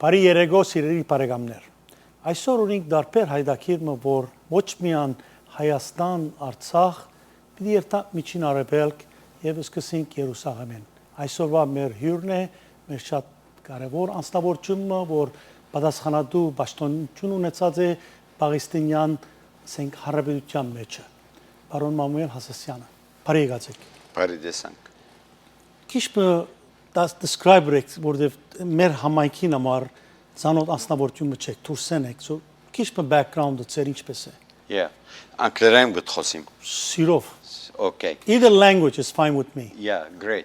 Բարի երեկո սիրելի բարեկամներ։ Այսօր ունենք դարբեր հայդակիրը, որ ոչ միայն Հայաստան, Արցախ, պիտի երթա Միջին Արևելք եւ սկսենք Երուսաղեմեն։ Այսօրվա մեր հյուրն է, մեր շատ կարևոր անձնավորությունը, որ պատասխանատու պաշտոնություն ունեցած է Պաղեստինյան հարաբերության մեջը։ Պարոն Մամուել Հասասյանը, բարի եկացեք։ Բարի տեսանք։ Քիչ das describe-եք, որտեվ մեր համայնքին համար ցանոթ անձնավորությունը չեք, դուրսեն եք, so քիչ background-ը ծեր ինչպես է։ Yeah. Անգլերեն գտխոսիմ։ Սիրով։ Okay. Either language is fine with me. Yeah, great.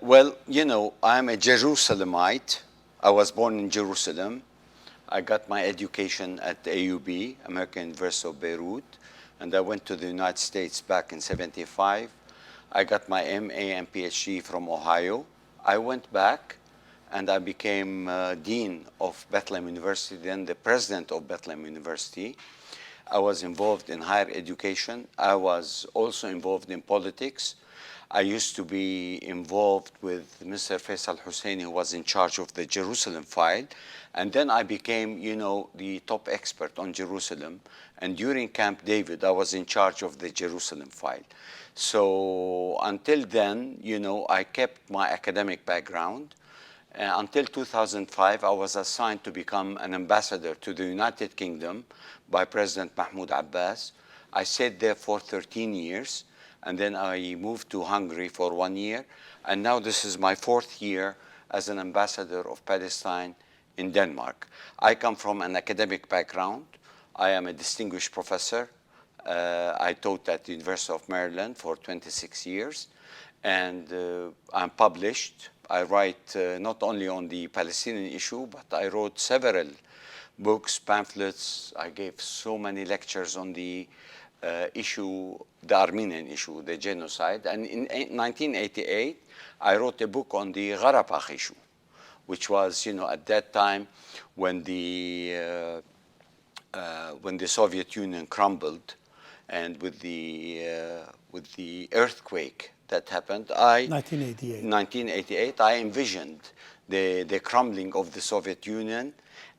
Well, you know, I'm a Jerusalemite. I was born in Jerusalem. I got my education at AUB, American University of Beirut, and I went to the United States back in '75. I got my MA and PhD from Ohio. I went back and I became Dean of Bethlehem University, then the President of Bethlehem University. I was involved in higher education. I was also involved in politics. I used to be involved with Mr. Faisal Husseini, who was in charge of the Jerusalem file. And then I became, you know, the top expert on Jerusalem. And during Camp David, I was in charge of the Jerusalem file. So until then, you know, I kept my academic background. Until 2005, I was assigned to become an ambassador to the United Kingdom by President Mahmoud Abbas. I stayed there for 13 years, and then I moved to Hungary for 1 year. And now this is my 4th year as an ambassador of Palestine in Denmark. I come from an academic background. I am a distinguished professor. I taught at the University of Maryland for 26 years, and I'm published. I write not only on the Palestinian issue, but I wrote several books, pamphlets. I gave so many lectures on the issue, the Armenian issue, the genocide. And in 1988, I wrote a book on the Qarabakh issue, which was, you know, at that time when the Soviet Union crumbled, and with the earthquake that happened, 1988, I envisioned the crumbling of the Soviet Union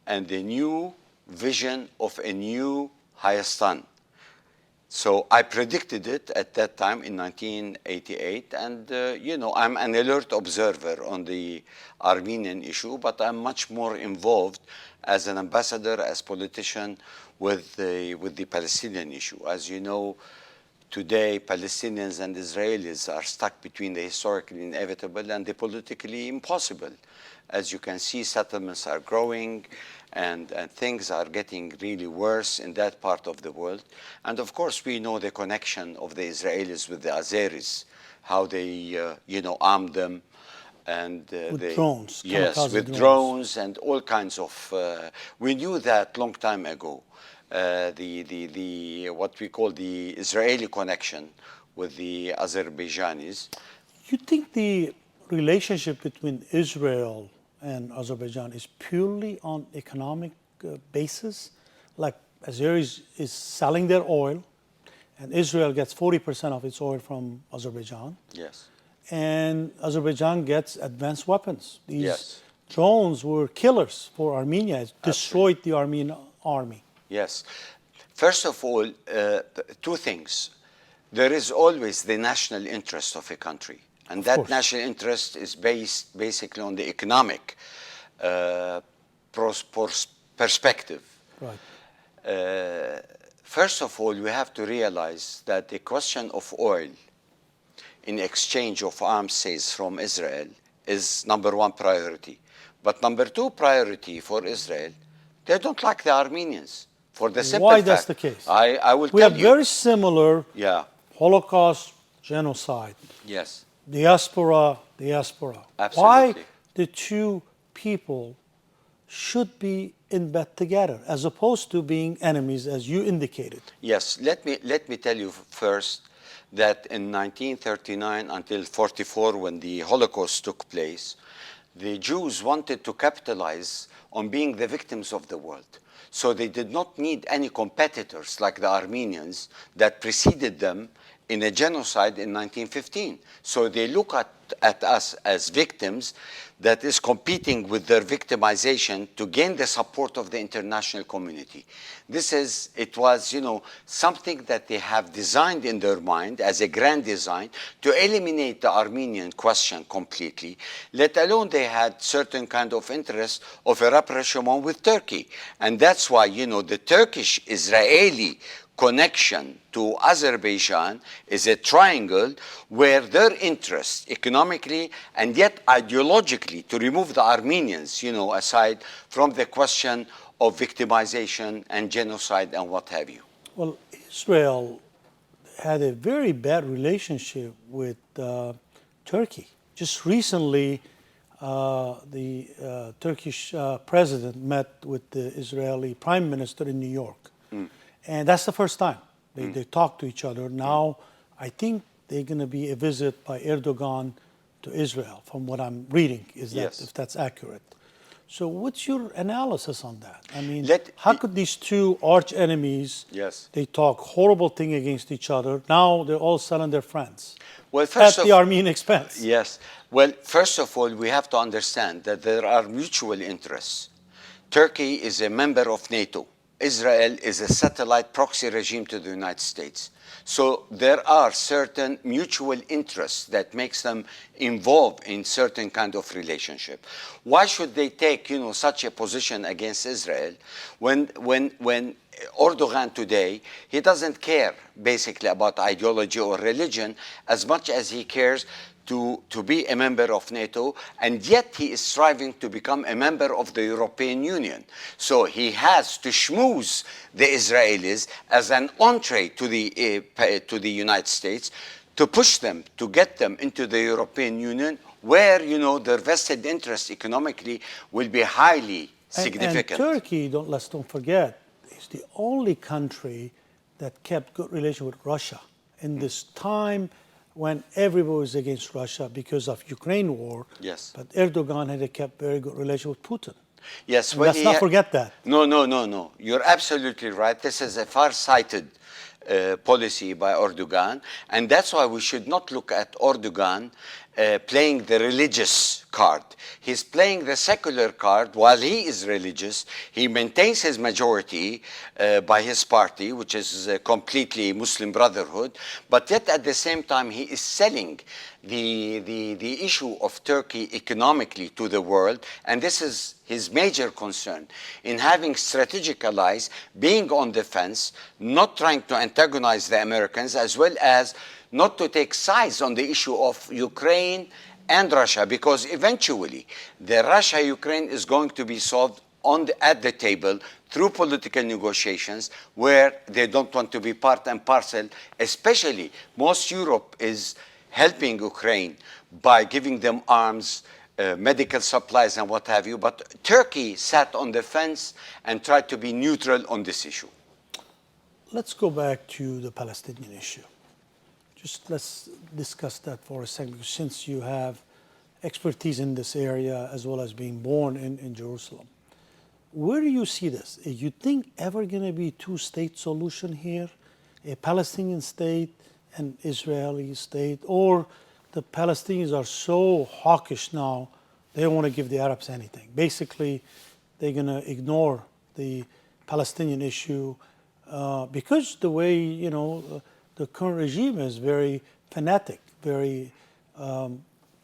and the new vision of a new Hayastan. So I predicted it at that time in 1988, and you know, I'm an alert observer on the Armenian issue, but I'm much more involved as an ambassador, as politician, with the Palestinian issue. As you know, today Palestinians and Israelis are stuck between the historically inevitable and the politically impossible. As you can see, settlements are growing, and things are getting really worse in that part of the world. And of course, we know the connection of the Israelis with the Azeris, how they, you know, armed them. And with drones. Yes, with drones and all kinds of. We knew that long time ago. What we call the Israeli connection with the Azerbaijanis. You think the relationship between Israel and Azerbaijan is purely on economic basis? Like Azeris is selling their oil, and Israel gets 40% of its oil from Azerbaijan. Yes. And Azerbaijan gets advanced weapons. These drones were killers for Armenia. It destroyed the Armenian army. Yes. First of all, 2 things. There is always the national interest of a country. And that national interest is based basically on the economic perspective. Right. First of all, we have to realize that the question of oil in exchange of arms sales from Israel is #1 priority. But #2 priority for Israel, they don't like the Armenians. For the simple Why fact, that's the case? I will we tell have you. very similar Holocaust, genocide. Yes. Diaspora. Absolutely. Why the 2 people should be in bed together as opposed to being enemies, as you indicated? Yes. Let me tell you first that in 1939 until 1944, when the Holocaust took place, the Jews wanted to capitalize on being the victims of the world. So they did not need any competitors like the Armenians that preceded them in a genocide in 1915. So they look at us as victims that is competing with their victimization to gain the support of the international community. It was, something that they have designed in their mind as a grand design to eliminate the Armenian question completely, let alone they had certain kind of interest of a rapprochement with Turkey. And that's why, the Turkish-Israeli connection to Azerbaijan is a triangle where their interests economically and yet ideologically to remove the Armenians, aside from the question of victimization and genocide and what have you. Well, Israel had a very bad relationship with Turkey. Just recently, the Turkish president met with the Israeli prime minister in New York. And that's the first time they talk to each other. Now, I think they're going to be a visit by Erdogan to Israel, from what I'm reading, if that's accurate. So what's your analysis on that? I mean, how could these two arch enemies, they talk horrible thing against each other, now they're all selling their friends at the Armenian expense? Yes. Well, first of all, we have to understand that there are mutual interests. Turkey is a member of NATO. Israel is a satellite proxy regime to the United States. So there are certain mutual interests that makes them involved in certain kind of relationship. Why should they take, such a position against Israel when Erdogan today, he doesn't care basically about ideology or religion as much as he cares to be a member of NATO, and yet he is striving to become a member of the European Union. So he has to schmooze the Israelis as an entree to the United States, to push them, to get them into the European Union, where, their vested interest economically will be highly significant. And Turkey, let's don't forget, is the only country that kept good relations with Russia in this time when everybody was against Russia because of Ukraine war. Yes. But Erdogan had kept very good relation with Putin. Yes. Well, let's not forget that. No. You're absolutely right. This is a far-sighted policy by Erdogan. And that's why we should not look at Erdogan playing the religious card. He's playing the secular card while he is religious. He maintains his majority by his party, which is completely Muslim Brotherhood. But yet at the same time, he is selling the issue of Turkey economically to the world. And this is his major concern in having strategic allies, being on the fence, not trying to antagonize the Americans, as well as not to take sides on the issue of Ukraine and Russia, because eventually the Russia-Ukraine is going to be solved at the table through political negotiations where they don't want to be part and parcel, especially most Europe is helping Ukraine by giving them arms, medical supplies and what have you. But Turkey sat on the fence and tried to be neutral on this issue. Let's go back to the Palestinian issue. Just let's discuss that for a second, since you have expertise in this area as well as being born in Jerusalem. Where do you see this? You think ever going to be two-state solution here? A Palestinian state and Israeli state? Or the Palestinians are so hawkish now, they don't want to give the Arabs anything. Basically, they're going to ignore the Palestinian issue because the way, the current regime is very fanatic, very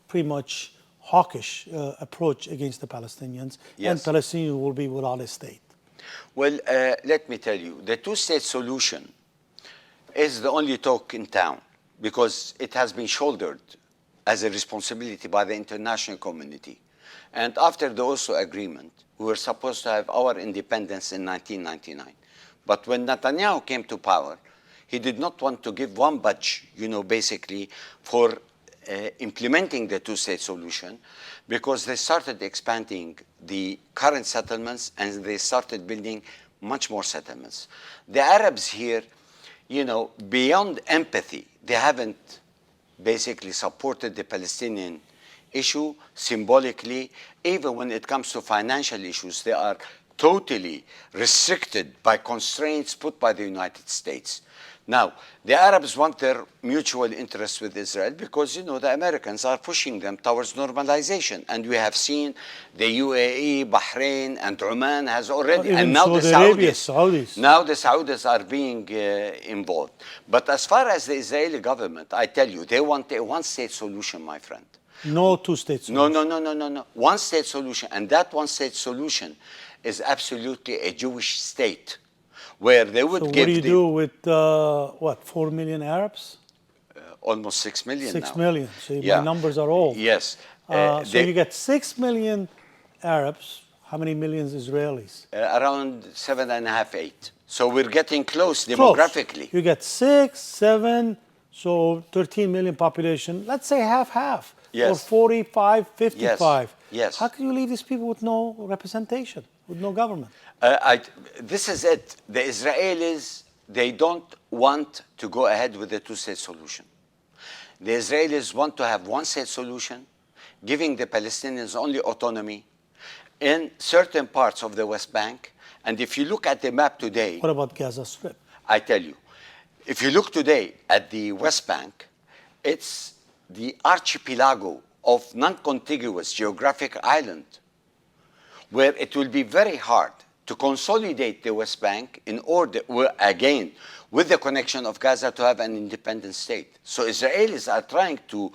pretty much hawkish approach against the Palestinians, and Palestinians will be without a state. Well, let me tell you, the two-state solution is the only talk in town because it has been shouldered as a responsibility by the international community. And after the Oslo Agreement, we were supposed to have our independence in 1999. But when Netanyahu came to power, he did not want to give one budge, basically, for implementing the two-state solution, because they started expanding the current settlements and they started building much more settlements. The Arabs here, beyond empathy, they haven't basically supported the Palestinian issue symbolically. Even when it comes to financial issues, they are totally restricted by constraints put by the United States. Now, the Arabs want their mutual interest with Israel because, the Americans are pushing them towards normalization. And we have seen the UAE, Bahrain, and Oman has already, Even and now the Saudi Arabia, Saudis. Saudis. Now the Saudis are being involved. But as far as the Israeli government, I tell you, they want a one-state solution, my friend. No two-state solution. No. One-state solution. And that one-state solution is absolutely a Jewish state, where they would So give what do you do with, 4 million Arabs? almost 6 million 6 now. million. So Yeah. my numbers are old. Yes. So you get 6 million Arabs. How many millions Israelis? Around 7.5, 8. So we're getting close Close. demographically. You get 6, 7, so 13 million population. Let's say half. Yes. Or 45, 55. Yes. How can you leave these people with no representation, with no government? This is it. The Israelis, they don't want to go ahead with the two-state solution. The Israelis want to have one-state solution, giving the Palestinians only autonomy in certain parts of the West Bank. And if you look at the map today, What about Gaza Strip? I tell you, if you look today at the West Bank, it's the archipelago of non-contiguous geographic island, where it will be very hard to consolidate the West Bank in order, again, with the connection of Gaza to have an independent state. So Israelis are trying to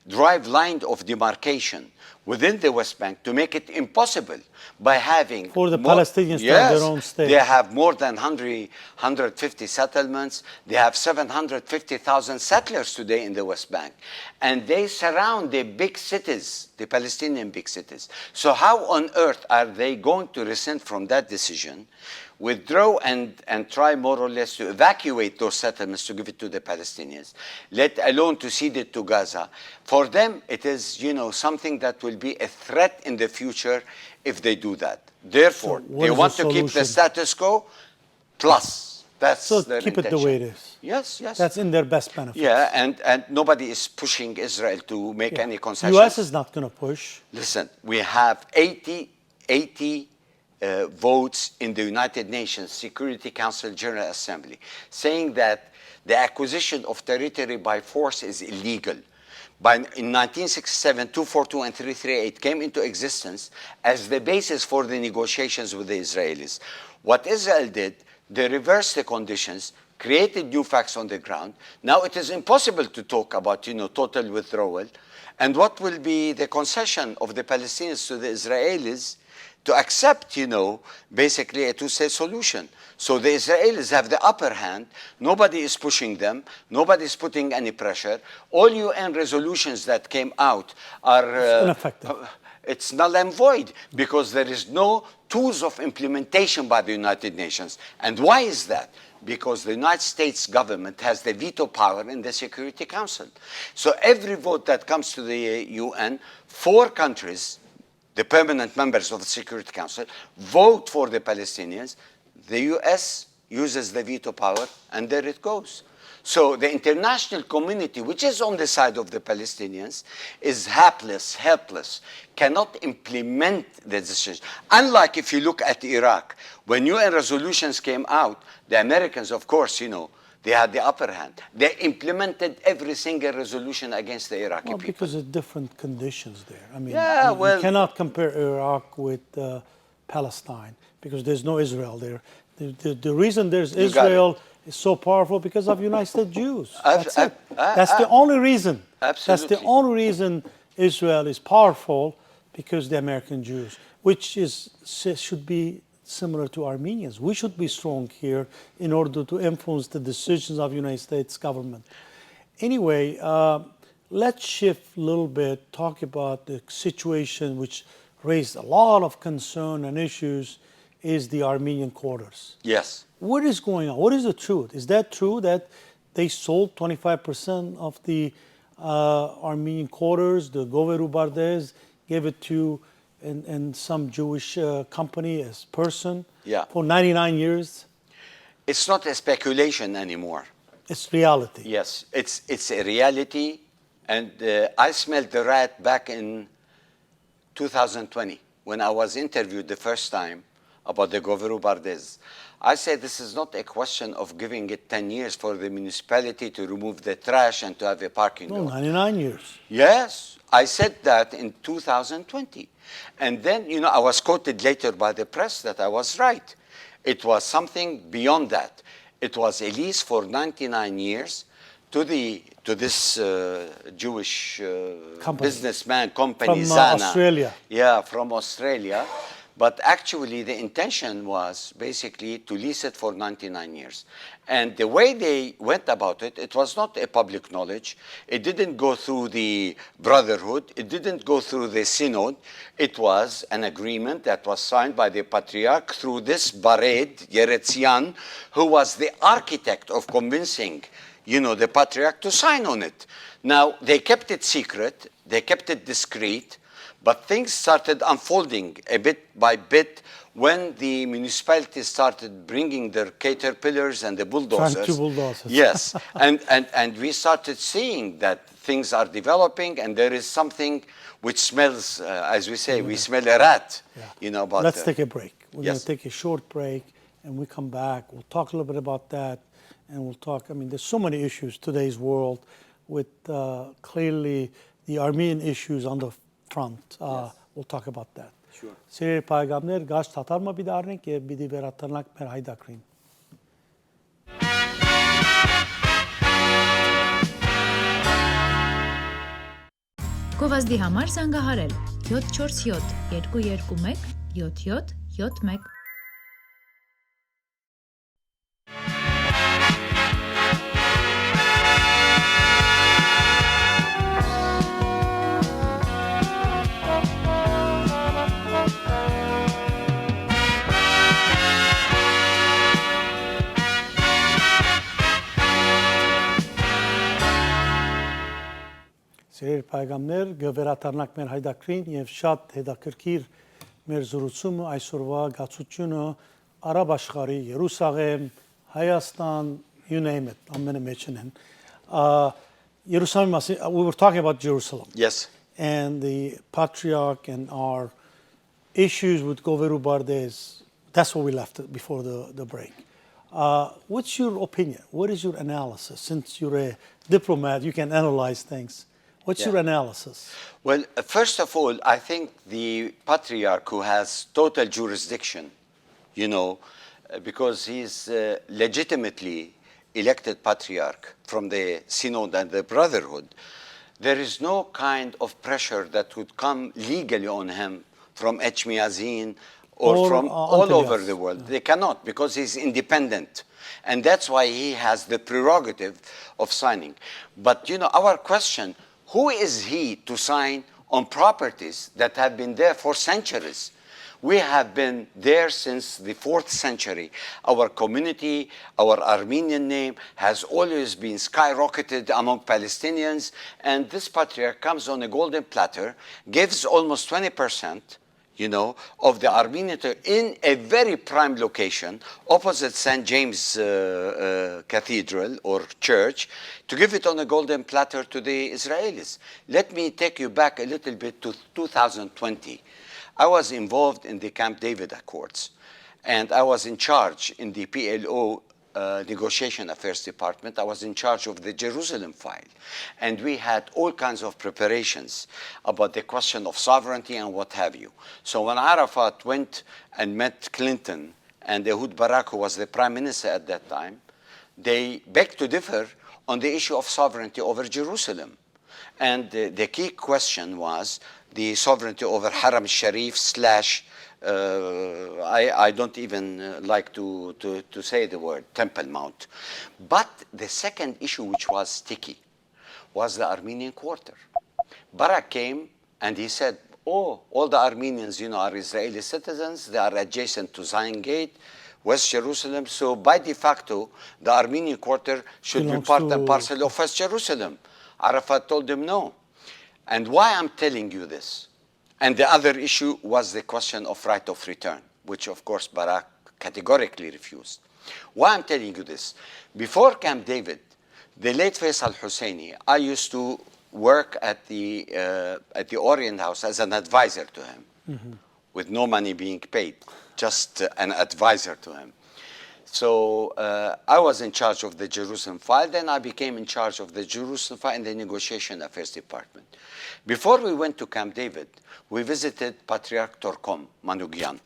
drive line of demarcation within the West Bank to make it impossible by having For the Palestinians to have their own state. They have more than 150 settlements. They have 750,000 settlers today in the West Bank. And they surround the big cities, the Palestinian big cities. So how on earth are they going to rescind from that decision, withdraw and try more or less to evacuate those settlements to give it to the Palestinians, let alone to cede it to Gaza? For them, it is, something that will be a threat in the future if they do that. Therefore, So what they is want the to keep the solution? status quo plus. That's So their keep it the intention. way it is. Yes. That's in their best benefit. Yeah, and nobody is pushing Israel to make any concessions. U.S. is not going to push. Listen, we have 80 votes in the United Nations Security Council General Assembly saying that the acquisition of territory by force is illegal. In 1967, 242 and 338 came into existence as the basis for the negotiations with the Israelis. What Israel did, they reversed the conditions, created new facts on the ground. Now it is impossible to talk about, total withdrawal. And what will be the concession of the Palestinians to the Israelis to accept, basically a two-state solution? So the Israelis have the upper hand. Nobody is pushing them. Nobody is putting any pressure. All UN resolutions that came out are ineffective. It's null and void because there is no tools of implementation by the United Nations. And why is that? Because the United States government has the veto power in the Security Council. So every vote that comes to the UN, 4 countries, the permanent members of the Security Council, vote for the Palestinians. The US uses the veto power, and there it goes. So the international community, which is on the side of the Palestinians, is helpless, cannot implement the decision. Unlike if you look at Iraq, when UN resolutions came out, the Americans, of course, they had the upper hand. They implemented every single resolution against the Iraqi people. Because of different conditions there. I mean, you cannot compare Iraq with Palestine because there's no Israel there. The reason there's Israel is so powerful because of United States Jews. That's it. That's the only reason. Absolutely. That's the only reason Israel is powerful, because the American Jews, which should be similar to Armenians. We should be strong here in order to influence the decisions of United States government. Anyway, let's shift a little bit, talk about the situation which raised a lot of concern and issues, is the Armenian Quarters. Yes. What is going on? What is the truth? Is that true that they sold 25% of the Armenian Quarters, the Goveru Bardez, gave it to and some Jewish company as person for 99 years? It's not a speculation anymore. It's reality. Yes, it's a reality. And I smelled the rat back in 2020 when I was interviewed the first time about the Goveru Bardes. I said this is not a question of giving it 10 years for the municipality to remove the trash and to have a parking No, lot. 99 years. Yes, I said that in 2020. And then, you know, I was quoted later by the press that I was right. It was something beyond that. It was a lease for 99 years to this Jewish businessman company, from Zana. Australia. Yeah, from Australia. But actually, the intention was basically to lease it for 99 years. And the way they went about it, it was not a public knowledge. It didn't go through the Brotherhood. It didn't go through the Synod. It was an agreement that was signed by the Patriarch through this Bared Yeretzian, who was the architect of convincing, you know, the Patriarch to sign on it. Now, they kept it secret. They kept it discreet. But things started unfolding a bit by bit when the municipality started bringing their caterpillars and the bulldozers. Tractor bulldozers. Yes, and we started seeing that things are developing and there is something which smells, as we say, we smell a rat. Yeah. You know, about Let's take a break. We're Yes. going to take a short break, and we come back. We'll talk a little bit about that, and we'll talk. I mean, there's so many issues today's world with clearly the Armenian issues on the front. We'll talk about that. Sure. Սիրելի պայգամներ, գաչ թաթարմա պիտի առնենք եւ պիտի վերաթռնանք մեր հայդակրին։ Գովազդի համար զանգահարել 747 221 7771 Սիրելի պայգամներ, գվերաթռնանք մեր հայդակրին եւ շատ հետաքրքիր մեր զրուցումը այսօրվա գացությունը Արաբ աշխարհի Երուսաղեմ, Հայաստան, you name it, ամենը մեջն են։ Jerusalem, we were talking about Jerusalem. Yes. And the patriarch and our issues with Goveru Bardes, that's what we left before the break. What's your opinion? What is your analysis? Since you're a diplomat, you can analyze things. What's your analysis? Well, first of all, I think the Patriarch who has total jurisdiction, you know, because he's legitimately elected Patriarch from the Synod and the Brotherhood, there is no kind of pressure that would come legally on him from Echmiadzin or from all over the world. They cannot, because he's independent. And that's why he has the prerogative of signing. But, you know, our question, who is he to sign on properties that have been there for centuries? We have been there since the 4th century. Our community, our Armenian name has always been skyrocketed among Palestinians. And this patriarch comes on a golden platter, gives almost 20%, you know, of the Armenian in a very prime location opposite St. James Cathedral or church, to give it on a golden platter to the Israelis. Let me take you back a little bit to 2020. I was involved in the Camp David Accords, and I was in charge in the PLO Negotiation Affairs Department. I was in charge of the Jerusalem file. And we had all kinds of preparations about the question of sovereignty and what have you. So when Arafat went and met Clinton and Ehud Barak, who was the prime minister at that time, they begged to differ on the issue of sovereignty over Jerusalem. And the key question was the sovereignty over Haram Sharif slash I don't even like to say the word Temple Mount. But the second issue, which was sticky, was the Armenian Quarter. Barak came and he said, oh, all the Armenians, you know, are Israeli citizens. They are adjacent to Zion Gate, West Jerusalem. So by de facto, the Armenian Quarter should be part and parcel of West Jerusalem. Arafat told him no. And why I'm telling you this? And the other issue was the question of right of return, which of course Barak categorically refused. Why I'm telling you this? Before Camp David, the late Faisal Husseini, I used to work at the Orient House as an advisor to him, with no money being paid, just an advisor to him. So I was in charge of the Jerusalem file. Then I became in charge of the Jerusalem file in the Negotiation Affairs Department. Before we went to Camp David, we visited Patriarch Torkom Manugyan.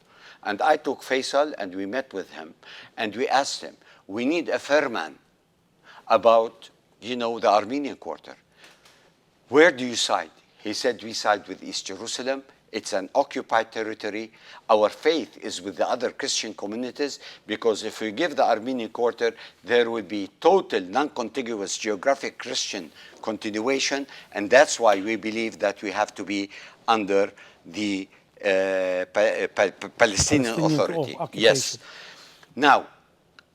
And I took Faisal and we met with him. And we asked him, we need a Ferman about, the Armenian Quarter. Where do you side? He said, we side with East Jerusalem. It's an occupied territory. Our faith is with the other Christian communities, because if we give the Armenian Quarter, there will be total non-contiguous geographic Christian continuation, and that's why we believe that we have to be under the Palestinian Authority. Yes. Now,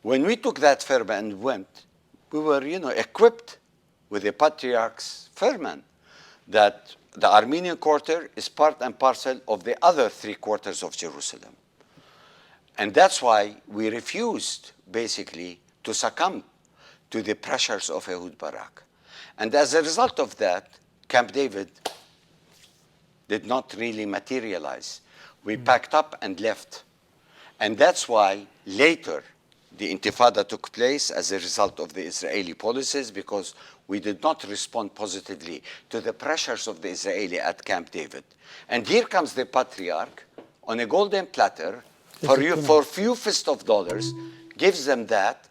when we took that Ferman and went, we were, equipped with the Patriarch's Ferman that the Armenian Quarter is part and parcel of the other 3 quarters of Jerusalem. And that's why we refused, basically, to succumb to the pressures of Ehud Barak. And as a result of that, Camp David did not really materialize. We packed up and left. And that's why later the Intifada took place as a result of the Israeli policies, because we did not respond positively to the pressures of the Israeli at Camp David. And here comes the Patriarch on a golden platter for few fist of dollars, gives them that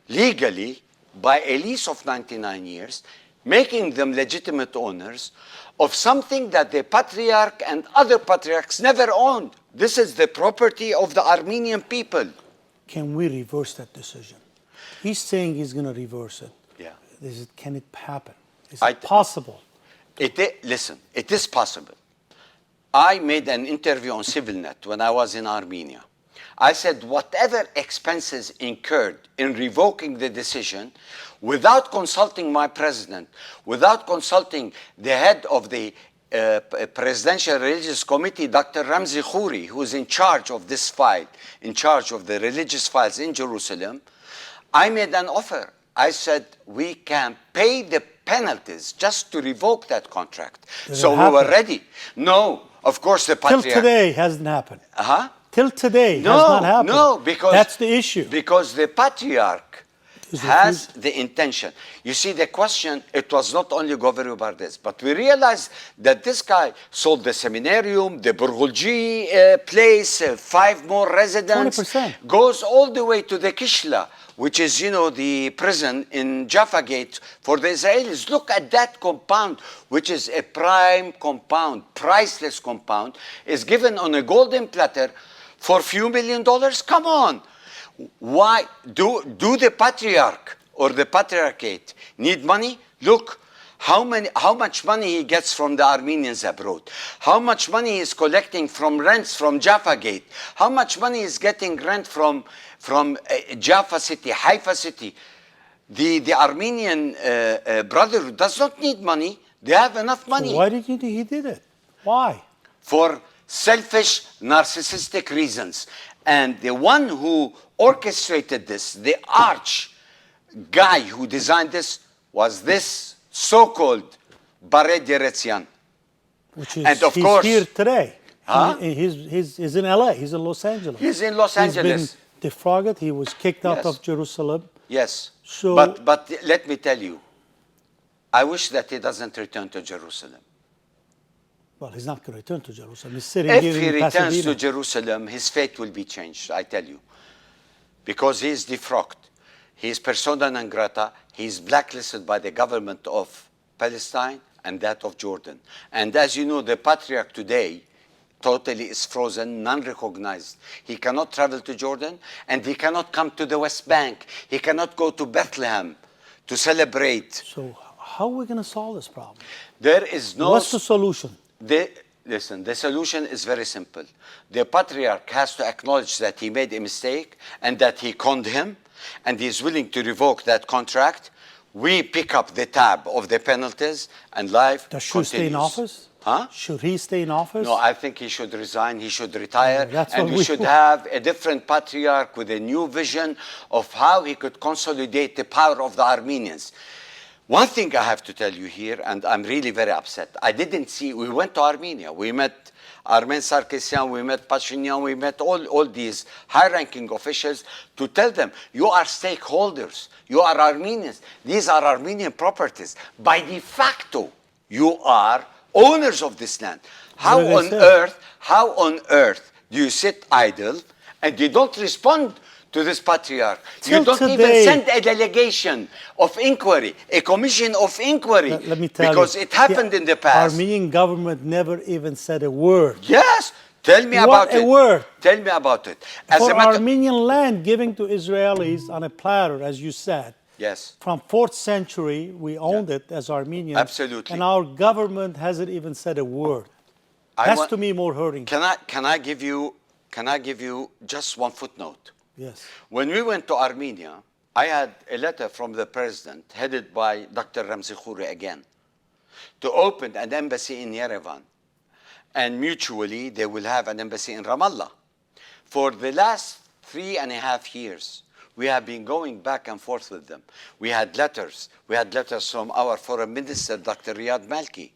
legally by a lease of 99 years, making them legitimate owners of something that the Patriarch and other Patriarchs never owned. This is the property of the Armenian people. Can we reverse that decision? He's saying he's going to reverse it. Yeah. Can it happen? Is it possible? Listen, it is possible. I made an interview on CivilNet when I was in Armenia. I said, whatever expenses incurred in revoking the decision, without consulting my president, without consulting the head of the Presidential Religious Committee, Dr. Ramzi Khouri, who is in charge of this file, in charge of the religious files in Jerusalem, I made an offer. I said, we can pay the penalties just to revoke that contract. So we were ready. No, of course the Patriarch. Till today hasn't happened. Uh-huh. Till today has not happened. No, because that's the issue. Because the Patriarch has the intention. You see, the question, it was not only Goveru Bardes, but we realized that this guy sold the seminarium, the Burghulji place, 5 more residents, 20%. Goes all the way to the Kishla, which is, the prison in Jaffa Gate for the Israelis. Look at that compound, which is a prime compound, priceless compound, is given on a golden platter for a few $1 million. Come on. Why do the Patriarch or the Patriarchate need money? Look how much money he gets from the Armenians abroad, how much money he is collecting from rents from Jaffa Gate, how much money is getting rent from Jaffa City, Haifa City. The Armenian Brotherhood does not need money. They have enough money. So why did he did it? Why? For selfish, narcissistic reasons. And the one who orchestrated this, the arch guy who designed this, was this so-called Bared Yeretzian. Which is, and of he's course, here today. Huh? He's in LA. He's in Los Angeles. He's in Los Angeles. He's been defrauded. He was kicked out of Jerusalem. Yes. So, but let me tell you, I wish that he doesn't return to Jerusalem. Well, he's not going to return to Jerusalem. He's sitting If here he in returns Pasadena. to Jerusalem, his fate will be changed, I tell you. Because he is defrocked. He is persona non grata. He is blacklisted by the government of Palestine and that of Jordan. And as you know, the Patriarch today totally is frozen, non-recognized. He cannot travel to Jordan, and he cannot come to the West Bank. He cannot go to Bethlehem to celebrate. So how are we going to solve this problem? There is no... What's the solution? Listen, the solution is very simple. The Patriarch has to acknowledge that he made a mistake and that he conned him, and he is willing to revoke that contract. We pick up the tab of the penalties, and life Does he continues. stay in office? Huh? Should he stay in office? No, I think he should resign, he should retire, That's and what we we should want. have a different Patriarch with a new vision of how he could consolidate the power of the Armenians. One thing I have to tell you here, and I'm really very upset. We went to Armenia. We met Armen Sarkisian, we met Pashinyan, we met all these high-ranking officials to tell them, you are stakeholders, you are Armenians, these are Armenian properties. By de facto, you are owners of this land. How on earth do you sit idle and you don't respond to this patriarch? You don't even send a delegation of inquiry, a commission of inquiry. Let me tell because you, it happened in the past. Armenian government never even said a word. Yes, tell me about it. What a word. Tell me about it. For Armenian land given to Israelis on a platter, as you said. Yes. From 4th century, we owned it as Armenians. Absolutely. And our government hasn't even said a word. That's to me more hurting. Can I give you just one footnote? Yes. When we went to Armenia, I had a letter from the president, headed by Dr. Ramzi Khouri again, to open an embassy in Yerevan. And mutually, they will have an embassy in Ramallah. For the last 3.5 years, we have been going back and forth with them. We had letters. We had letters from our foreign minister, Dr. Riyad Malki.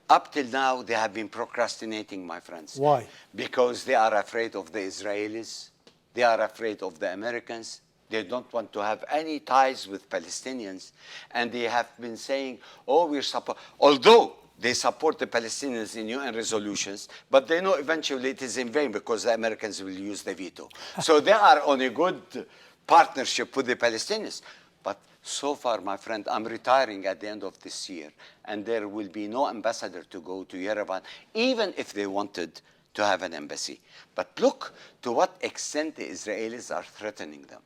Up till now, they have been procrastinating, my friends. Why? Because they are afraid of the Israelis. They are afraid of the Americans. They don't want to have any ties with Palestinians. And they have been saying, oh, we're support. Although they support the Palestinians in UN resolutions, but they know eventually it is in vain because the Americans will use the veto. So they are on a good partnership with the Palestinians. But so far, my friend, I'm retiring at the end of this year, and there will be no ambassador to go to Yerevan, even if they wanted to have an embassy. But look to what extent the Israelis are threatening them.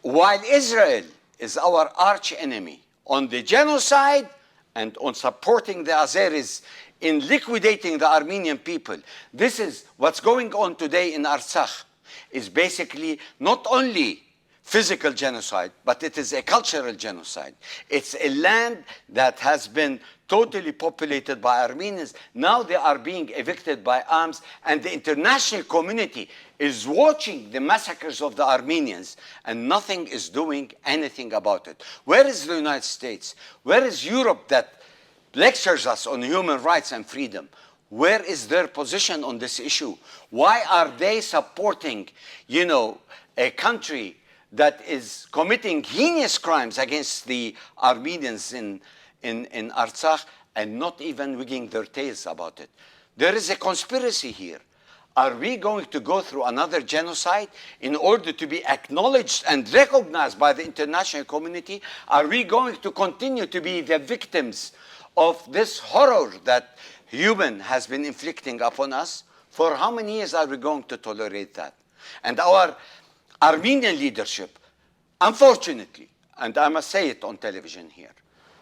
While Israel is our arch enemy on the genocide and on supporting the Azeris in liquidating the Armenian people, this is what's going on today in Artsakh, is basically not only physical genocide, but it is a cultural genocide. It's a land that has been totally populated by Armenians. Now they are being evicted by arms, and the international community is watching the massacres of the Armenians, and nothing is doing anything about it. Where is the United States? Where is Europe that lectures us on human rights and freedom? Where is their position on this issue? Why are they supporting, a country that is committing heinous crimes against the Armenians in Artsakh and not even wagging their tails about it? There is a conspiracy here. Are we going to go through another genocide in order to be acknowledged and recognized by the international community? Are we going to continue to be the victims of this horror that human has been inflicting upon us? For how many years are we going to tolerate that? And our Armenian leadership, unfortunately, and I must say it on television here,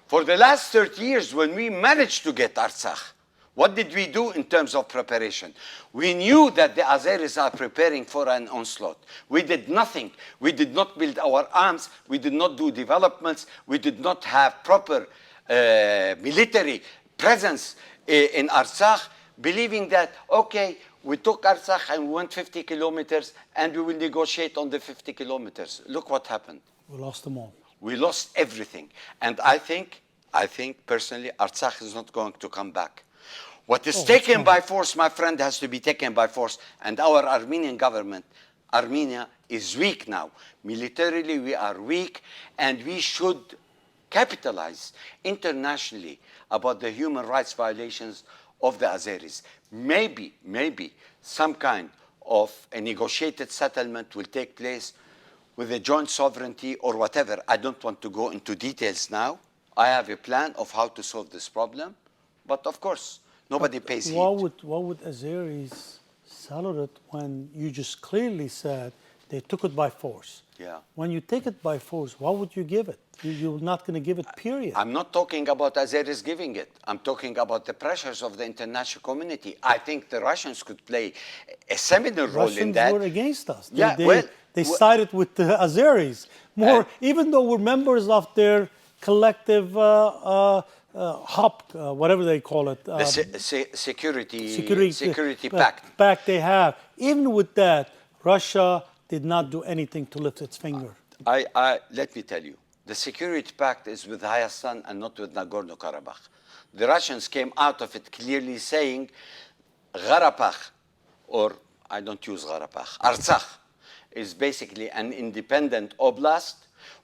for the last 30 years when we managed to get Artsakh, what did we do in terms of preparation? We knew that the Azeris are preparing for an onslaught. We did nothing. We did not build our arms. We did not do developments. We did not have proper military presence in Artsakh, believing that, okay, we took Artsakh and we went 50 kilometers and we will negotiate on the 50 kilometers. Look what happened. We lost them all. We lost everything. And I think personally, Artsakh is not going to come back. What is taken by force, my friend, has to be taken by force. And our Armenian government, Armenia, is weak now. Militarily, we are weak, and we should capitalize internationally about the human rights violations of the Azeris. Maybe some kind of a negotiated settlement will take place with a joint sovereignty or whatever. I don't want to go into details now. I have a plan of how to solve this problem. But of course, nobody pays heed. Why would Azeris settle it when you just clearly said they took it by force? Yeah. When you take it by force, why would you give it? You're not going to give it, period. I'm not talking about Azeris giving it. I'm talking about the pressures of the international community. I think the Russians could play a seminal role in that. Russians were against us. They sided with the Azeris. Even though we're members of their collective HOP, whatever they call it. Security pact. Pact they have. Even with that, Russia did not do anything to lift its finger. Let me tell you, the security pact is with Hayastan and not with Nagorno-Karabakh. The Russians came out of it clearly saying Karabakh, or I don't use Karabakh, Artsakh, is basically an independent oblast.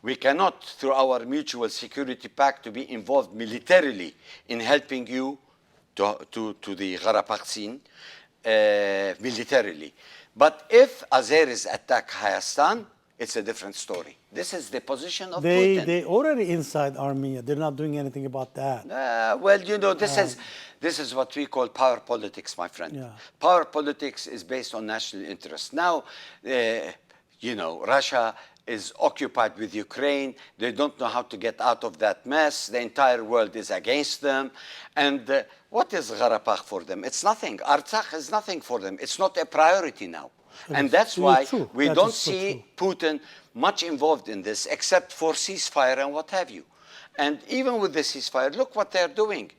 We cannot, through our mutual security pact, to be involved militarily in helping you to the Karabakh scene militarily. But if Azeris attack Hayastan, it's a different story. This is the position of Putin. They already inside Armenia. They're not doing anything about that. Well, you know, this is what we call power politics, my friend. Yeah. Power politics is based on national interest. Now, you know, Russia is occupied with Ukraine. They don't know how to get out of that mess. The entire world is against them. And what is Karabakh for them? It's nothing. Artsakh is nothing for them. It's not a priority now. And that's why we don't see Putin much involved in this, except for ceasefire and what have you. And even with the ceasefire, look what they're doing.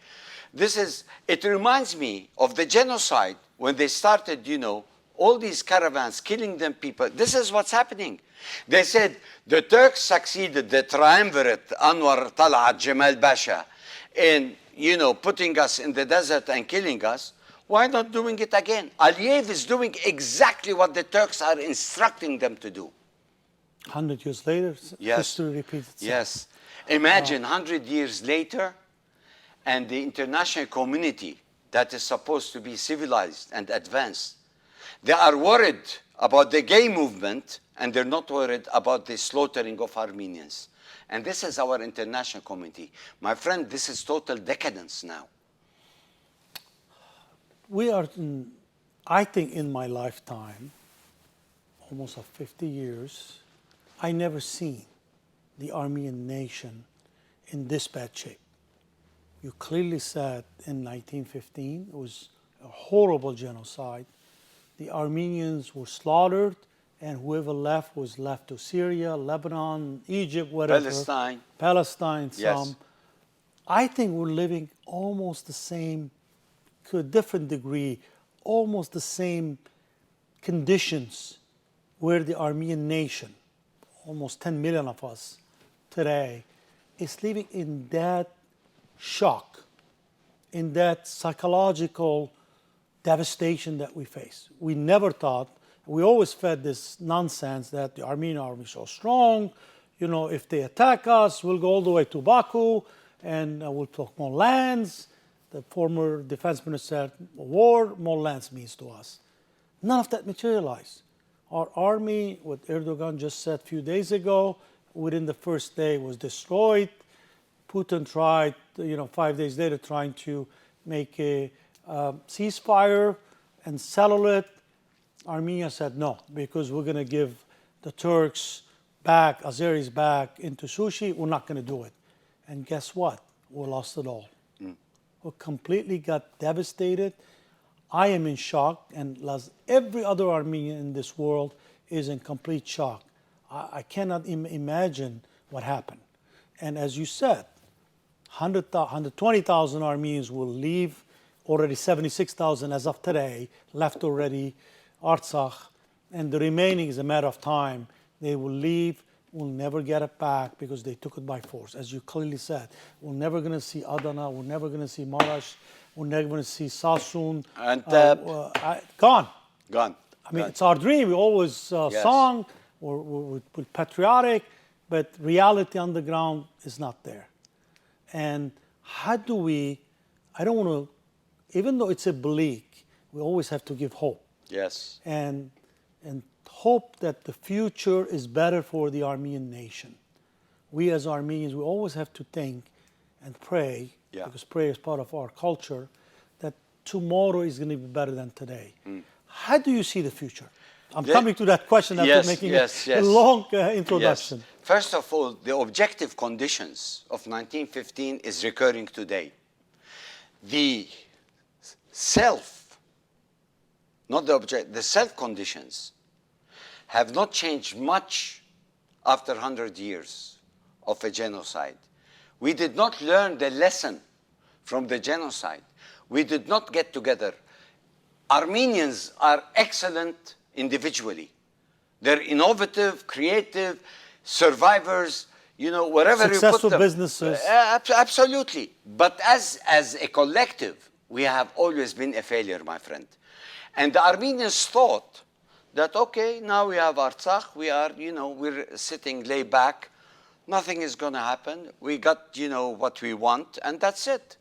It reminds me of the genocide when they started, you know, all these caravans, killing them people. This is what's happening. They said the Turks succeeded, the triumvirate, Anwar, Talat, Jamal Pasha, in, you know, putting us in the desert and killing us. Why not doing it again? Aliyev is doing exactly what the Turks are instructing them to do. 100 years later, history repeats itself. Yes. Imagine 100 years later, and the international community that is supposed to be civilized and advanced, they are worried about the gay movement, and they're not worried about the slaughtering of Armenians. And this is our international community. My friend, this is total decadence now. We are, I think in my lifetime, almost 50 years, I never seen the Armenian nation in this bad shape. You clearly said in 1915, it was a horrible genocide. The Armenians were slaughtered, and whoever left was left to Syria, Lebanon, Egypt, whatever. Palestine, some. Yes. I think we're living almost the same, to a different degree, almost the same conditions where the Armenian nation, almost 10 million of us today, is living in that shock, in that psychological devastation that we face. We never thought, we always fed this nonsense that the Armenian army is so strong, you know, if they attack us, we'll go all the way to Baku and we'll take more lands. The former defense minister said, war, more lands means to us. None of that materialized. Our army, what Erdogan just said a few days ago, within the first day was destroyed. Putin tried, 5 days later, trying to make a ceasefire and settle it. Armenia said no, because we're going to give the Turks back, Azeris back into Sushi. We're not going to do it. And guess what? We lost it all. We completely got devastated. I am in shock, and every other Armenian in this world is in complete shock. I cannot imagine what happened. And as you said, 120,000 Armenians will leave. Already 76,000 as of today left already Artsakh, and the remaining is a matter of time. They will leave. We'll never get it back because they took it by force. As you clearly said, we're never going to see Adana. We're never going to see Marash. We're never going to see Sasun. And gone. Gone. I mean, it's our dream. We always sung. We're patriotic, but reality on the ground is not there. And how do we? I don't want to. Even though it's a bleak, we always have to give hope. Yes. And hope that the future is better for the Armenian nation. We as Armenians, we always have to think and pray, because prayer is part of our culture, that tomorrow is going to be better than today. How do you see the future? I'm coming to that question after making a long introduction. Yes. First of all, the objective conditions of 1915 is recurring today. The self, not the object, the self conditions have not changed much after 100 years of a genocide. We did not learn the lesson from the genocide. We did not get together. Armenians are excellent individually. They're innovative, creative, survivors, wherever you put them. Successful businesses. Absolutely. But as a collective, We have always been a failure, my friend. And the Armenians thought that, okay, now we have Artsakh, we're sitting laid back, nothing is going to happen, we got, what we want, and that's it.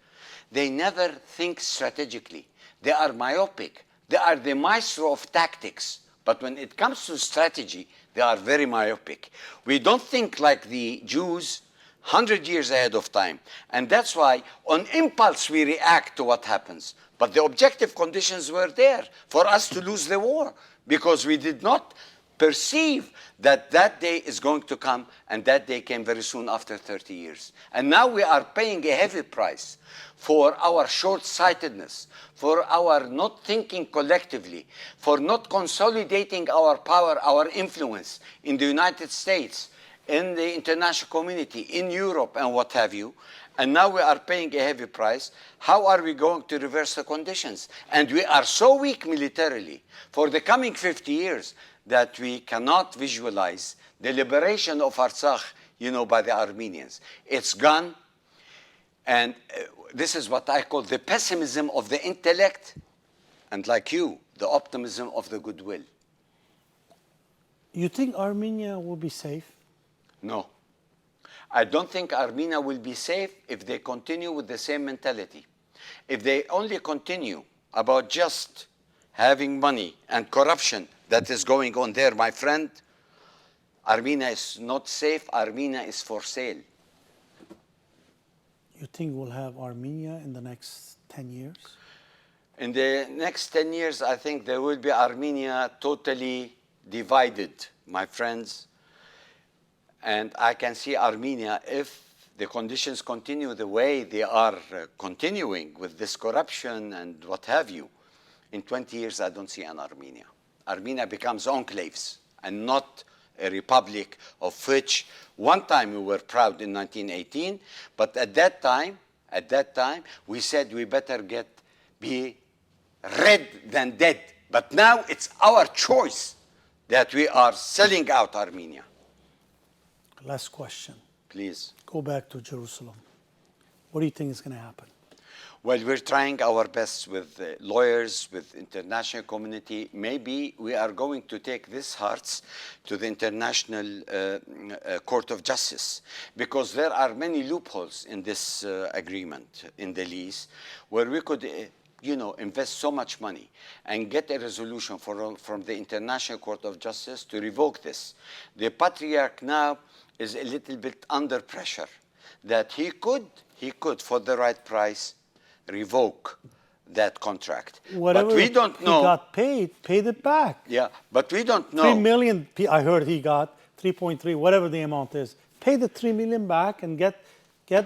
They never think strategically. They are myopic. They are the maestro of tactics. But when it comes to strategy, they are very myopic. We don't think like the Jews 100 years ahead of time. And that's why on impulse we react to what happens. But the objective conditions were there for us to lose the war because we did not perceive that that day is going to come, and that day came very soon after 30 years. And now we are paying a heavy price for our short-sightedness, for our not thinking collectively, for not consolidating our power, our influence in the United States, in the international community, in Europe, and what have you. And now we are paying a heavy price. How are we going to reverse the conditions? And we are so weak militarily for the coming 50 years that we cannot visualize the liberation of Artsakh, by the Armenians. It's gone. And this is what I call the pessimism of the intellect, and like you, the optimism of the goodwill. You think Armenia will be safe? No. I don't think Armenia will be safe if they continue with the same mentality. If they only continue about just having money and corruption that is going on there, my friend, Armenia is not safe. Armenia is for sale. You think we'll have Armenia in the next 10 years? In the next 10 years, I think there will be Armenia totally divided, my friends. And I can see Armenia, if the conditions continue the way they are continuing with this corruption and what have you, in 20 years, I don't see an Armenia. Armenia becomes enclaves and not a republic of which one time we were proud in 1918, but at that time, we said we better be red than dead. But now it's our choice that we are selling out Armenia. Last question. Please. Go back to Jerusalem. What do you think is going to happen? Well, we're trying our best with lawyers, with international community. Maybe we are going to take these hearts to the International Court of Justice, because there are many loopholes in this agreement, in the lease, where we could invest so much money and get a resolution from the International Court of Justice to revoke this. The Patriarch now is a little bit under pressure that he could, for the right price, revoke that contract. Whatever but we don't know. He got paid it back. Yeah, but we don't know. 3 million, I heard he got 3.3, whatever the amount is. Pay the 3 million back and get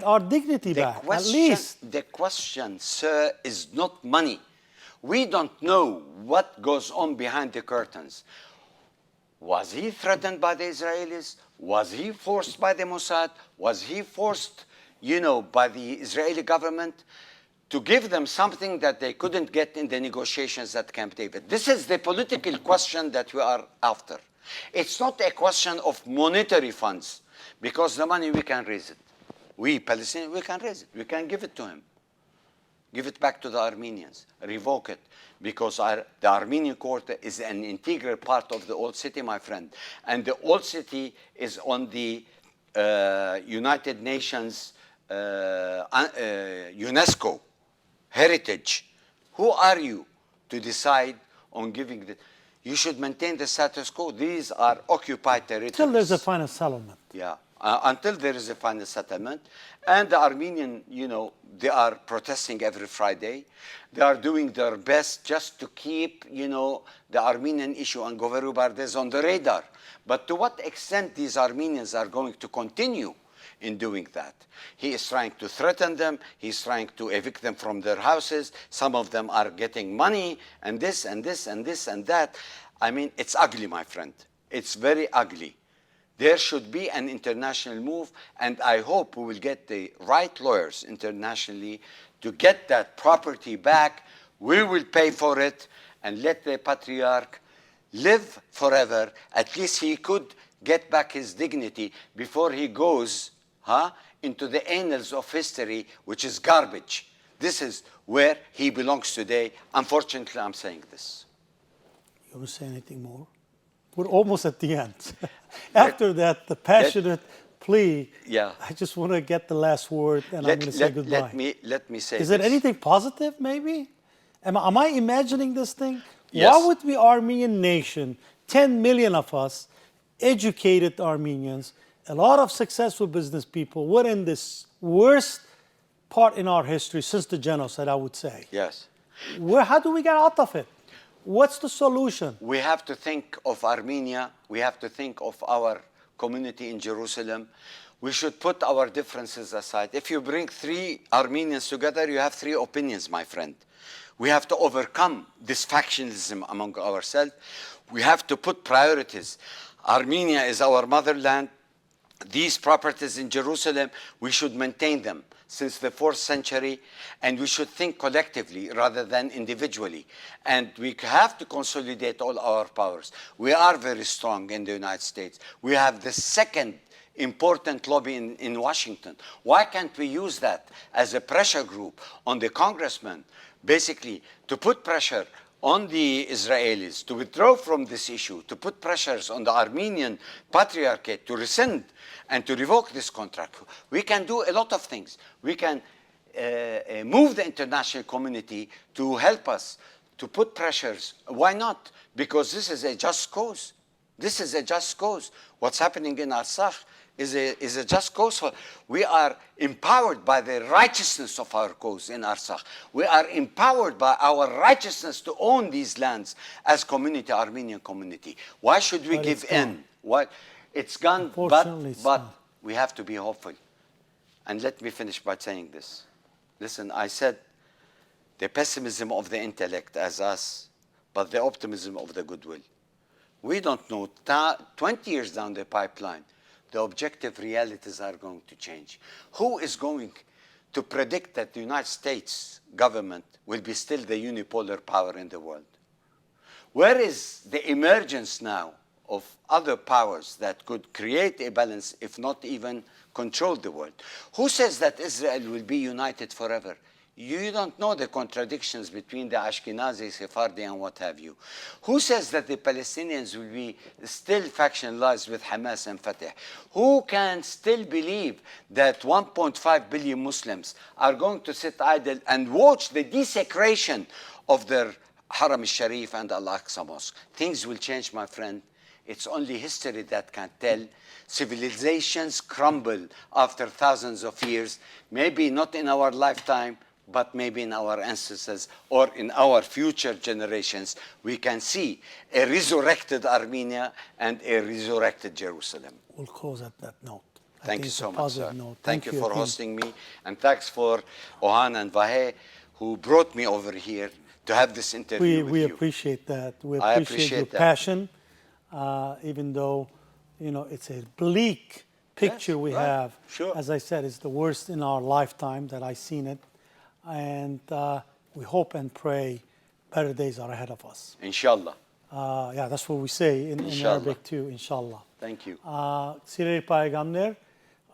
our dignity back, at least. The question, sir, is not money. We don't know what goes on behind the curtains. Was he threatened by the Israelis? Was he forced by the Mossad? Was he forced, by the Israeli government to give them something that they couldn't get in the negotiations at Camp David? This is the political question that we are after. It's not a question of monetary funds, because the money, we can raise it. We, Palestinians, we can raise it. We can give it to him. Give it back to the Armenians. Revoke it. Because the Armenian Quarter is an integral part of the Old City, my friend. And the Old City is on the United Nations UNESCO heritage. Who are you to decide on giving the... You should maintain the status quo. These are occupied territories. Till there's a final settlement. Yeah. Until there is a final settlement. And the Armenian, they are protesting every Friday. They are doing their best just to keep, the Armenian issue on Goveru Bardez on the radar. But to what extent these Armenians are going to continue in doing that? He is trying to threaten them. He's trying to evict them from their houses. Some of them are getting money and this and this and this and that. I mean, it's ugly, my friend. It's very ugly. There should be an international move, and I hope we will get the right lawyers internationally to get that property back. We will pay for it, and let the Patriarch live forever. At least he could get back his dignity before he goes into the annals of history, which is garbage. this is where he belongs today. Unfortunately, I'm saying this. You want to say anything more? We're almost at the end. After that, the passionate plea, Yeah. I just want to get the last word, and I'm going to say goodbye. Let me say Is this. there anything positive, maybe? Am I imagining this thing? Yes. Why would the Armenian nation, 10 million of us, educated Armenians, a lot of successful business people, we're in this worst part in our history since the genocide, I would say. Yes. How do we get out of it? What's the solution? We have to think of Armenia. We have to think of our community in Jerusalem. We should put our differences aside. If you bring 3 Armenians together, you have 3 opinions, my friend. We have to overcome this factionalism among ourselves. We have to put priorities. Armenia is our motherland. These properties in Jerusalem, we should maintain them since the 4th century, and we should think collectively rather than individually. And we have to consolidate all our powers. We are very strong in the United States. We have the second important lobby in Washington. Why can't we use that as a pressure group on the congressmen, basically to put pressure on the Israelis to withdraw from this issue, to put pressures on the Armenian Patriarchate to rescind and to revoke this contract? We can do a lot of things. We can move the international community to help us, to put pressures. Why not? Because this is a just cause. This is a just cause. What's happening in Artsakh is a just cause. We are empowered by the righteousness of our cause in Artsakh. We are empowered by our righteousness to own these lands as community, Armenian community. Why should we give in? Why? It's gone, but we have to be hopeful. And let me finish by saying this. Listen, I said the pessimism of the intellect as us, but the optimism of the goodwill. We don't know, 20 years down the pipeline, the objective realities are going to change. Who is going to predict that the United States government will be still the unipolar power in the world? Where is the emergence now of other powers that could create a balance, if not even control the world? Who says that Israel will be united forever? You don't know the contradictions between the Ashkenazi, Sephardi, and what have you. Who says that the Palestinians will be still factionalized with Hamas and Fatah? Who can still believe that 1.5 billion Muslims are going to sit idle and watch the desecration of their Haram al-Sharif and Al-Aqsa Mosque? Things will change, my friend. It's only history that can tell. Civilizations crumble after thousands of years, maybe not in our lifetime, but maybe in our ancestors or in our future generations. We can see a resurrected Armenia and a resurrected Jerusalem. We'll close at that note. Thank you so much, sir. Note. Thank you for hosting me, and thanks for Ohan and Vahe, who brought me over here to have this interview with we you. Appreciate that. We I appreciate your that. passion, even though it's a bleak picture we have. Sure. As I said, it's the worst in our lifetime that I've seen it. And we hope and pray better days are ahead of us. Inshallah. Yeah, that's what we say in Arabic too, inshallah. Thank you. Սիրելի բարեկամներ,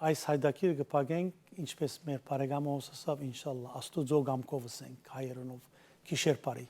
այս հայդակիրը կփակենք ինչպես մեր բարեկամը ասավ, inshallah, աստուծո գամքով ասենք հայերենով, գիշեր բարի։